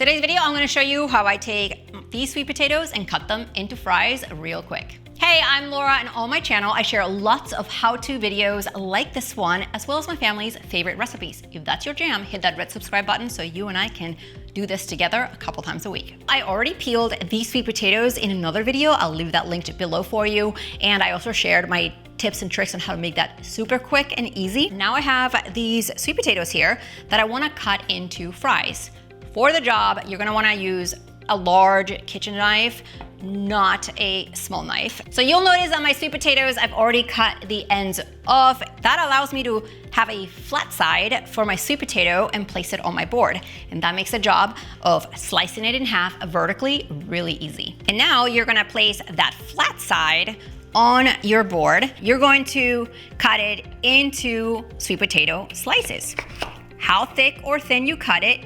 today's video, I'm gonna show you how I take these sweet potatoes and cut them into fries real quick. Hey, I'm Laura, and on my channel, I share lots of how-to videos like this one, as well as my family's favorite recipes. If that's your jam, hit that red subscribe button so you and I can do this together a couple times a week. I already peeled these sweet potatoes in another video. I'll leave that linked below for you. And I also shared my tips and tricks on how to make that super quick and easy. Now I have these sweet potatoes here that I wanna cut into fries. For the job, you're gonna wanna use a large kitchen knife, not a small knife. So you'll notice on my sweet potatoes, I've already cut the ends off. That allows me to have a flat side for my sweet potato and place it on my board. And that makes the job of slicing it in half vertically really easy. And now you're gonna place that flat side on your board. You're going to cut it into sweet potato slices. How thick or thin you cut it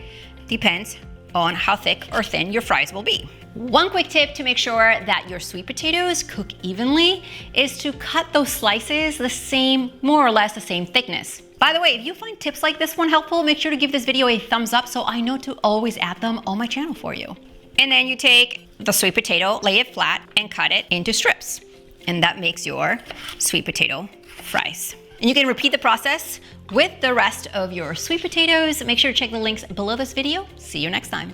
depends on how thick or thin your fries will be. One quick tip to make sure that your sweet potatoes cook evenly is to cut those slices the same, more or less the same thickness. By the way, if you find tips like this one helpful, make sure to give this video a thumbs up so I know to always add them on my channel for you. And then you take the sweet potato, lay it flat, and cut it into strips. And that makes your sweet potato fries. And you can repeat the process with the rest of your sweet potatoes. Make sure to check the links below this video. See you next time.